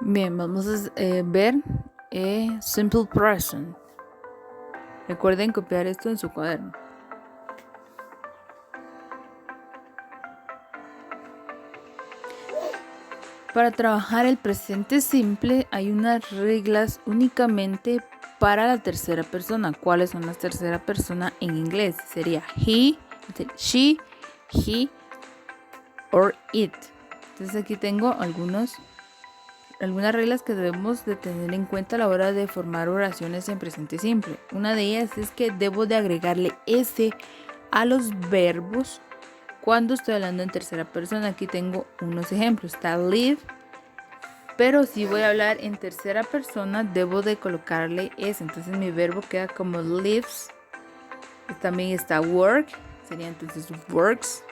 Bien, vamos a ver Simple Present. Recuerden copiar esto en su cuaderno. Para trabajar el presente simple hay unas reglas únicamente para la tercera persona. ¿Cuáles son las tercera persona en inglés? Sería he, she, he or it. Entonces aquí tengo algunas reglas que debemos de tener en cuenta a la hora de formar oraciones en presente simple. Una de ellas es que debo de agregarle S a los verbos cuando estoy hablando en tercera persona. Aquí tengo unos ejemplos. Está live, pero si voy a hablar en tercera persona debo de colocarle S. Entonces mi verbo queda como lives. También está work, sería entonces works.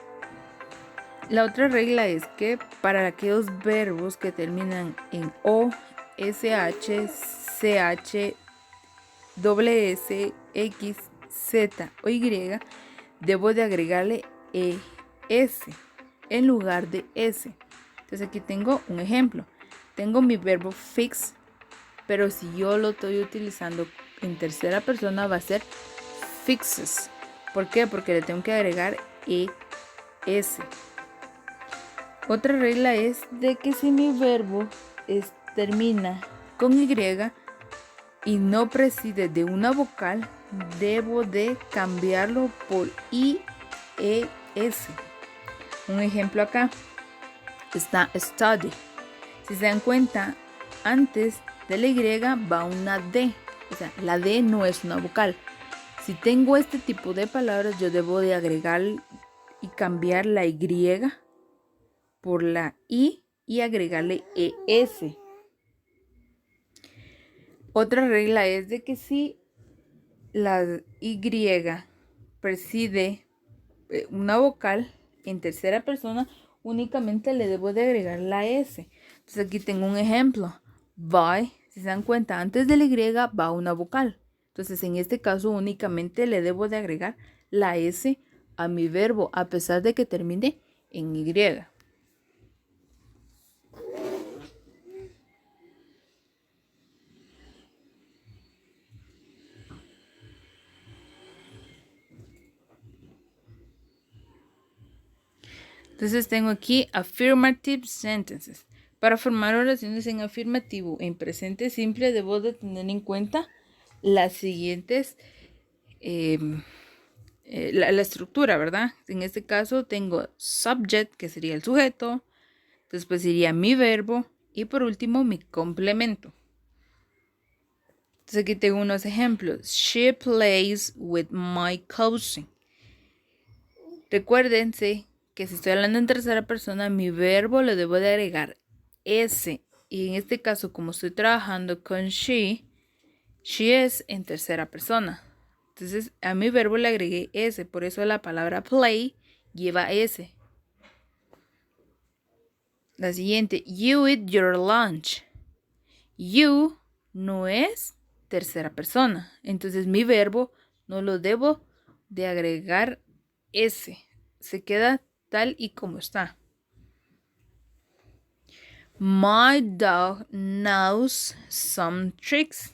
La otra regla es que para aquellos verbos que terminan en O, SH, CH, S, X, Z o Y, debo de agregarle ES en lugar de S. Entonces aquí tengo un ejemplo. Tengo mi verbo fix, pero si yo lo estoy utilizando en tercera persona va a ser fixes. ¿Por qué? Porque le tengo que agregar ES. Otra regla es de que si mi verbo termina con Y y no preside de una vocal, debo de cambiarlo por IES. Un ejemplo acá está study. Si se dan cuenta, antes de la Y va una D. O sea, la D no es una vocal. Si tengo este tipo de palabras, yo debo de agregar y cambiar la Y por la I y agregarle ES. Otra regla es de que si la Y preside una vocal en tercera persona, únicamente le debo de agregar la S. Entonces aquí tengo un ejemplo. By, si se dan cuenta, antes de la Y va una vocal. Entonces en este caso únicamente le debo de agregar la S a mi verbo, a pesar de que termine en Y. Entonces tengo aquí affirmative sentences. Para formar oraciones en afirmativo en presente simple debo de tener en cuenta las siguientes, la estructura, ¿verdad? En este caso tengo subject, que sería el sujeto, después iría mi verbo y por último mi complemento. Entonces aquí tengo unos ejemplos. She plays with my cousin. Recuérdense que si estoy hablando en tercera persona, mi verbo le debo de agregar S. Y en este caso, como estoy trabajando con she es en tercera persona. Entonces, a mi verbo le agregué S. Por eso la palabra play lleva S. La siguiente, you eat your lunch. You no es tercera persona. Entonces, mi verbo no lo debo de agregar S. Se queda tal y como está. My dog knows some tricks.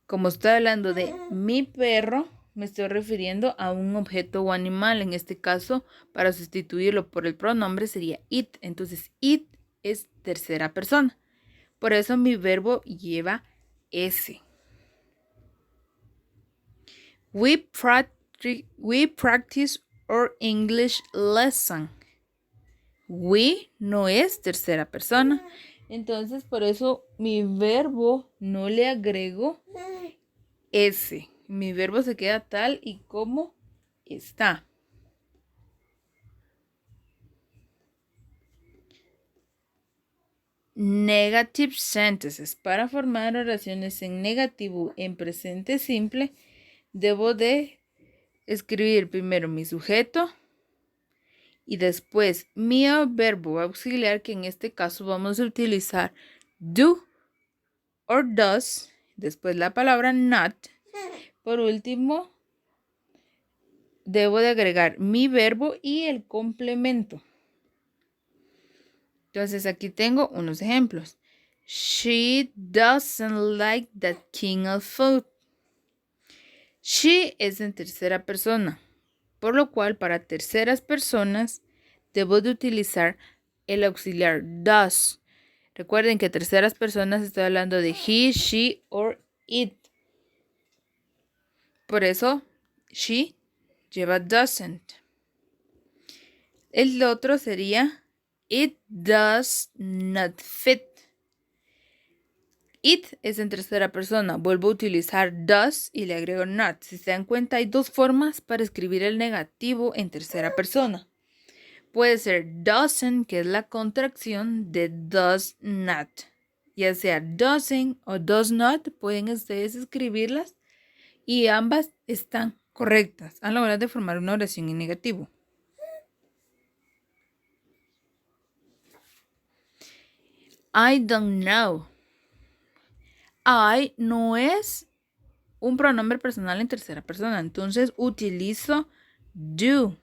Como estoy hablando de mi perro, me estoy refiriendo a un objeto o animal. En este caso, para sustituirlo por el pronombre sería it. Entonces, it es tercera persona. Por eso mi verbo lleva S. We practice our English lesson. We no es tercera persona. Entonces, por eso mi verbo no le agrego S. Mi verbo se queda tal y como está. Negative sentences. Para formar oraciones en negativo en presente simple, debo de escribir primero mi sujeto y después mi verbo auxiliar, que en este caso vamos a utilizar do or does, después la palabra not. Por último, debo de agregar mi verbo y el complemento. Entonces aquí tengo unos ejemplos. She doesn't like that kind of food. She es en tercera persona, por lo cual para terceras personas debo de utilizar el auxiliar does. Recuerden que terceras personas estoy hablando de he, she or it. Por eso, she lleva doesn't. El otro sería it does not fit. It es en tercera persona. Vuelvo a utilizar does y le agrego not. Si se dan cuenta, hay dos formas para escribir el negativo en tercera persona. Puede ser doesn't, que es la contracción de does not. Ya sea doesn't o does not, pueden ustedes escribirlas y ambas están correctas a la hora de formar una oración en negativo. I don't know. I no es un pronombre personal en tercera persona, entonces utilizo do.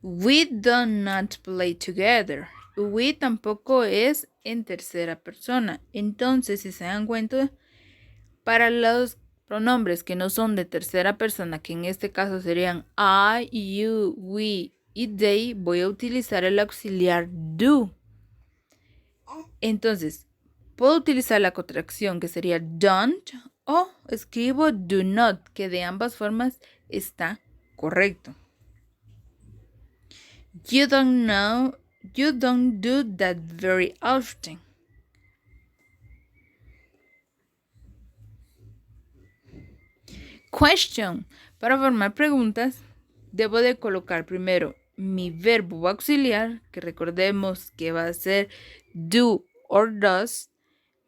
We do not play together. We tampoco es en tercera persona. Entonces, si se dan cuenta, para los pronombres que no son de tercera persona, que en este caso serían I, you, we y they, voy a utilizar el auxiliar do. Entonces, puedo utilizar la contracción que sería don't o escribo do not, que de ambas formas está correcto. You don't know, you don't do that very often. Question. Para formar preguntas, debo de colocar primero mi verbo auxiliar, que recordemos que va a ser do or does,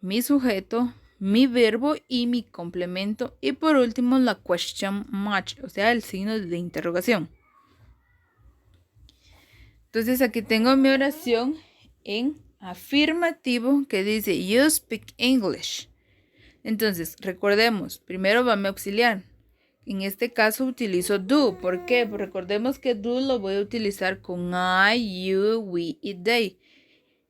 mi sujeto, mi verbo y mi complemento. Y por último, la question mark, o sea, el signo de interrogación. Entonces aquí tengo mi oración en afirmativo que dice you speak English. Entonces, recordemos, primero va mi auxiliar. En este caso utilizo do. ¿Por qué? Pues recordemos que do lo voy a utilizar con I, you, we y they.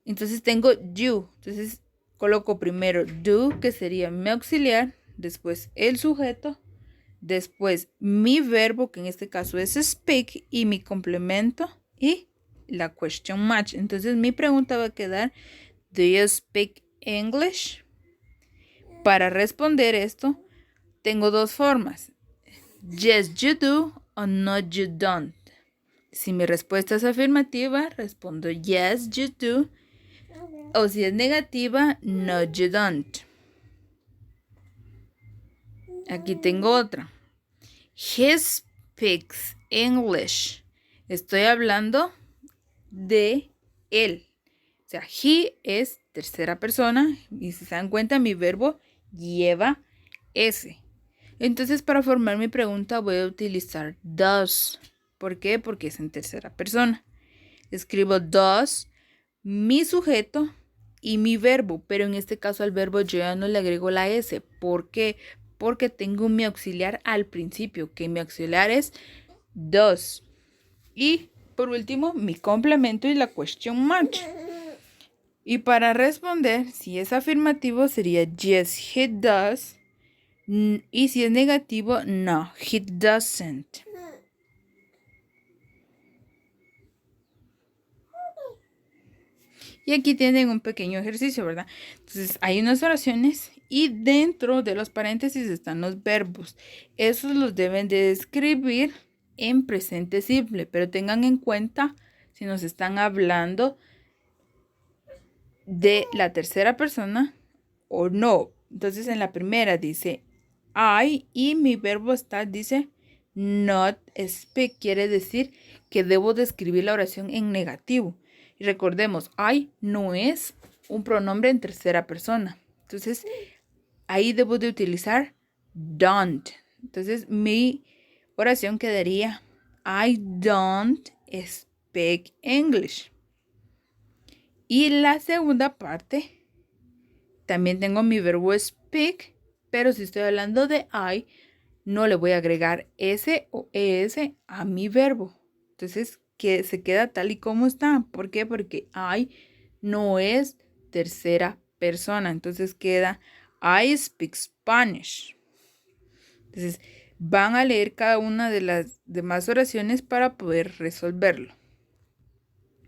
Entonces tengo you. Entonces coloco primero do, que sería mi auxiliar, después el sujeto, después mi verbo, que en este caso es speak, y mi complemento y la question match. Entonces mi pregunta va a quedar, do you speak English? Para responder esto, tengo dos formas. Yes, you do o no, you don't. Si mi respuesta es afirmativa, respondo yes, you do. O si es negativa, no, you don't. Aquí tengo otra. He speaks English. Estoy hablando de él. O sea, he es tercera persona y si se dan cuenta mi verbo lleva S. Entonces para formar mi pregunta voy a utilizar does. ¿Por qué? Porque es en tercera persona. Escribo does, mi sujeto y mi verbo, pero en este caso al verbo yo ya no le agrego la S. ¿Por qué? Porque tengo mi auxiliar al principio, que mi auxiliar es does. Y por último, mi complemento y la question mark. Y para responder, si es afirmativo sería yes, he does. Y si es negativo, no, he doesn't. Y aquí tienen un pequeño ejercicio, ¿verdad? Entonces, hay unas oraciones y dentro de los paréntesis están los verbos. Esos los deben de escribir en presente simple, pero tengan en cuenta si nos están hablando de la tercera persona o no. Entonces, en la primera dice I y mi verbo está, dice not speak, quiere decir que debo de escribir la oración en negativo. Y recordemos, I no es un pronombre en tercera persona. Entonces, ahí debo de utilizar don't. Entonces, mi oración quedaría I don't speak English. Y la segunda parte, también tengo mi verbo speak, pero si estoy hablando de I, no le voy a agregar S o ES a mi verbo. Entonces, que se queda tal y como está. ¿Por qué? Porque I no es tercera persona. Entonces queda I speak Spanish. Entonces van a leer cada una de las demás oraciones para poder resolverlo.